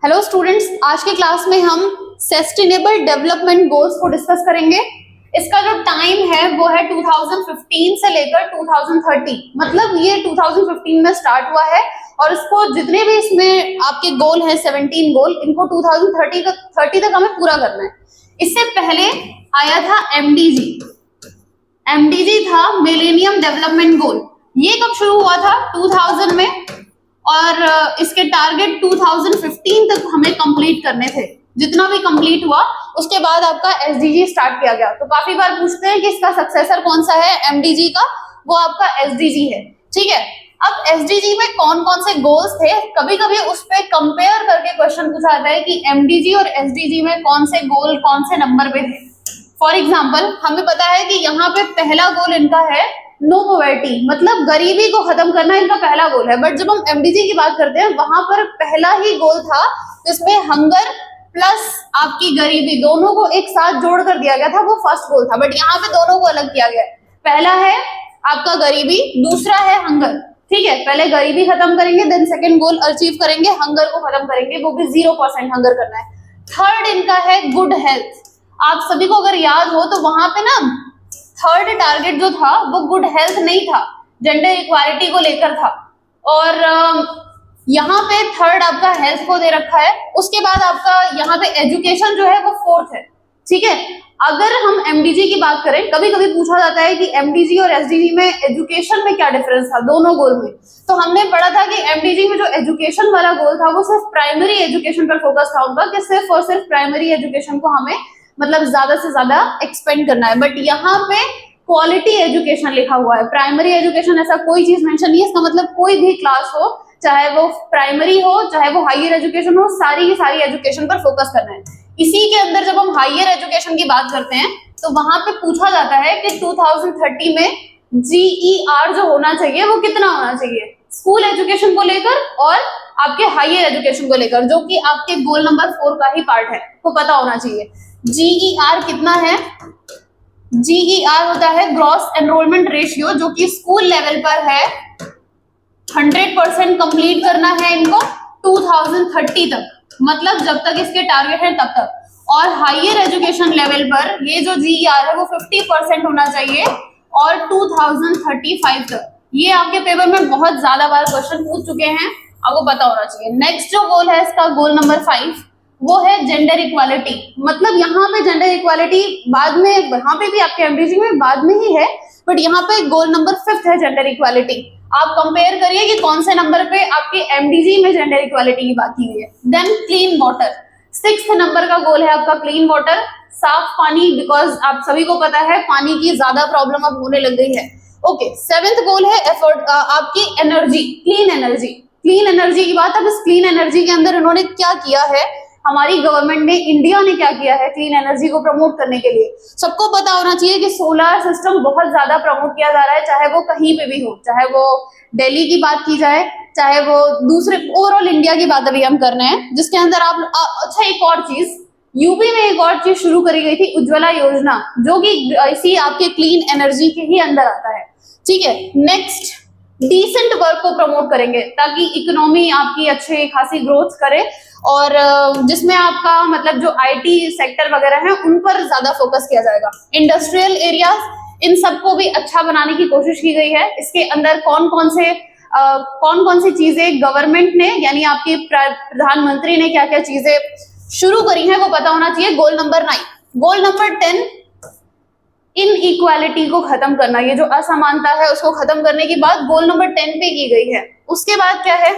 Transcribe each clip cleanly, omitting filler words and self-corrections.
Hello students, आज के class में हम सस्टेनेबल डेवलपमेंट गोल्स को डिस्कस करेंगे। इसका जो टाइम है वो है 2015 से लेकर 2030, मतलब ये 2015 में स्टार्ट हुआ है और इसको जितने भी इसमें आपके गोल हैं 17 गोल, इनको 2030 तक हमें पूरा करना है। इससे पहले आया था एमडीजी। एमडीजी था मिलेनियम डेवलपमेंट गोल। ये कब शुरू हुआ था? 2000 में, और इसके टारगेट 2015 तक हमें कंप्लीट करने थे। जितना भी कंप्लीट हुआ उसके बाद आपका एसडीजी स्टार्ट किया गया। तो काफी बार पूछते हैं कि इसका सक्सेसर कौन सा है एमडीजी का, वो आपका एसडीजी है। ठीक है, अब एसडीजी में कौन कौन से गोल्स थे, कभी कभी उस पर कंपेयर करके क्वेश्चन पूछा जाता है कि एमडीजी और एसडीजी में कौन से गोल कौन से नंबर पे थे। फॉर एग्जाम्पल, हमें पता है कि यहाँ पे पहला गोल इनका है नो पॉवर्टी, मतलब गरीबी को खत्म करना इनका पहला गोल है। बट जब हम एमडीजी की बात करते हैं वहां पर पहला ही गोल था जिसमें हंगर प्लस आपकी गरीबी दोनों को एक साथ जोड़ कर दिया गया था, वो फर्स्ट गोल था। बट यहाँ पे दोनों को अलग किया गया है। पहला है आपका गरीबी, दूसरा है हंगर। ठीक है, पहले गरीबी खत्म करेंगे, देन सेकेंड गोल अचीव करेंगे, हंगर को खत्म करेंगे, वो भी 0% हंगर करना है। थर्ड इनका है गुड हेल्थ। आप सभी को अगर याद हो तो वहां पे ना थर्ड टारगेट जो था वो गुड हेल्थ नहीं था, जेंडर इक्वालिटी को लेकर था। और यहाँ पे थर्ड आपका हेल्थ को दे रखा है। उसके बाद आपका यहाँ पे एजुकेशन जो है वो फोर्थ है। ठीक है, अगर हम एमडीजी की बात करें, कभी कभी पूछा जाता है कि एमडीजी और एसडीजी में एजुकेशन में क्या डिफरेंस था दोनों गोल में। तो हमने पढ़ा था कि एमडीजी में जो एजुकेशन वाला गोल था वो सिर्फ प्राइमरी एजुकेशन पर फोकस था उनका, कि सिर्फ और सिर्फ प्राइमरी एजुकेशन को हमें मतलब ज्यादा से ज्यादा एक्सपेंड करना है। बट यहाँ पे क्वालिटी एजुकेशन लिखा हुआ है, प्राइमरी एजुकेशन ऐसा कोई चीज मेंशन नहीं है। इसका मतलब कोई भी क्लास हो, चाहे वो प्राइमरी हो चाहे वो हायर एजुकेशन हो, सारी की सारी एजुकेशन पर फोकस करना है। इसी के अंदर जब हम हायर एजुकेशन की बात करते हैं तो वहां पे पूछा जाता है कि 2030 में GER जो होना चाहिए वो कितना होना चाहिए, स्कूल एजुकेशन को लेकर और आपके हायर एजुकेशन को लेकर, जो कि आपके गोल नंबर 4 का ही पार्ट है, को पता होना चाहिए। GER कितना है? GER होता है ग्रॉस एनरोलमेंट रेशियो, जो कि स्कूल लेवल पर है 100% कंप्लीट करना है इनको 2030 तक, मतलब जब तक इसके टारगेट है तब तक। और हायर एजुकेशन लेवल पर ये जो GER है वो 50% होना चाहिए और 2035 तक। ये आपके पेपर में बहुत ज्यादा बार क्वेश्चन पूछ चुके हैं, आपको पता होना चाहिए। नेक्स्ट जो गोल है इसका गोल नंबर 5 वो है जेंडर इक्वालिटी। मतलब यहाँ पे जेंडर इक्वालिटी बाद में, वहां पे भी आपके एमडीजी में बाद में ही है, बट यहाँ पे गोल नंबर 5 है जेंडर इक्वालिटी। आप कंपेयर करिए कि कौन से नंबर पे आपके एमडीजी में जेंडर इक्वालिटी की बात की गई है। Then clean water, 6th number का गोल है आपका क्लीन वाटर, साफ पानी, बिकॉज आप सभी को पता है पानी की ज्यादा प्रॉब्लम अब होने लग गई है। ओके, 7th गोल है आपकी energy, clean energy. Clean energy की बात, अब इस क्लीन एनर्जी के अंदर इन्होंने क्या किया है, हमारी गवर्नमेंट ने, इंडिया ने क्या किया है क्लीन एनर्जी को प्रमोट करने के लिए। सबको पता होना चाहिए कि सोलर सिस्टम बहुत ज्यादा प्रमोट किया जा रहा है, चाहे वो कहीं पे भी हो, चाहे वो दिल्ली की बात की जाए, चाहे वो दूसरे ओवरऑल इंडिया की बात अभी हम कर रहे हैं, जिसके अंदर आप अच्छा एक और चीज, यूपी में एक और चीज शुरू करी गई थी, उज्ज्वला योजना, जो कि इसी आपके क्लीन एनर्जी के ही अंदर आता है। ठीक है, नेक्स्ट डिसेंट वर्क को प्रमोट करेंगे ताकि इकोनॉमी आपकी अच्छी खासी ग्रोथ करे, और जिसमें आपका मतलब जो आईटी सेक्टर वगैरह है उन पर ज्यादा फोकस किया जाएगा। इंडस्ट्रियल एरियाज, इन सबको भी अच्छा बनाने की कोशिश की गई है। इसके अंदर कौन कौन सी चीजें गवर्नमेंट ने, यानी आपके प्रधानमंत्री ने क्या क्या चीजें शुरू करी है वो पता होना चाहिए। Goal number 9। गोल नंबर 10 इन इक्वालिटी को खत्म करना, ये जो असमानता है उसको खत्म करने की बात गोल नंबर 10 पे की गई है। उसके बाद क्या है,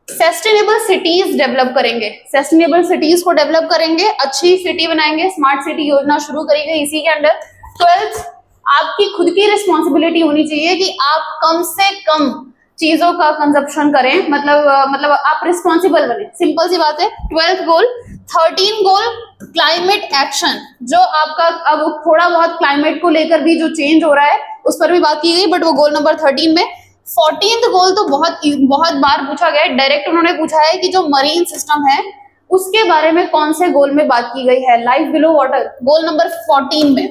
सस्टेनेबल सिटीज डेवलप करेंगे। सस्टेनेबल सिटीज को डेवलप करेंगे, अच्छी सिटी बनाएंगे, स्मार्ट सिटी योजना शुरू करी गई इसी के अंडर। 12th, आपकी खुद की रिस्पॉन्सिबिलिटी होनी चाहिए कि आप कम से कम चीजों का कंजप्शन करें, मतलब आप रिस्पॉन्सिबल बने, सिंपल सी बात है। 12th गोल। 13 गोल क्लाइमेट एक्शन, जो आपका अब थोड़ा बहुत क्लाइमेट को लेकर भी जो चेंज हो रहा है उस पर भी बात की गई, बट वो गोल नंबर 13 में। 14th गोल तो बहुत बार पूछा गया है, डायरेक्ट उन्होंने पूछा है कि जो मरीन सिस्टम है उसके बारे में कौन से गोल में बात की गई है, life below water, goal number 14 में।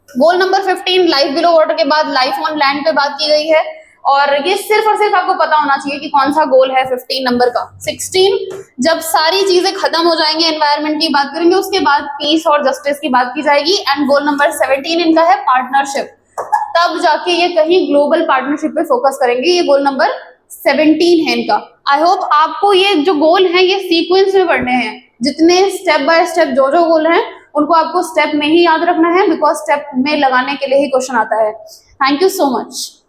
Goal number 15 life below water के बाद लाइफ ऑन लैंड पे बात की गई है, और ये सिर्फ और सिर्फ आपको पता होना चाहिए कि कौन सा गोल है 15 नंबर का। 16 जब सारी चीजें खत्म हो जाएंगी, एनवायरनमेंट की बात करेंगे, उसके बाद पीस और जस्टिस की बात की जाएगी। एंड गोल नंबर 17 इनका है पार्टनरशिप, तब जाके ये कहीं ग्लोबल पार्टनरशिप पे फोकस करेंगे। ये गोल नंबर 17 है इनका। आई होप आपको ये जो गोल है ये सीक्वेंस में पढ़ने हैं, जितने स्टेप बाय स्टेप जो जो गोल हैं उनको आपको स्टेप में ही याद रखना है, बिकॉज स्टेप में लगाने के लिए ही क्वेश्चन आता है। Thank you so much.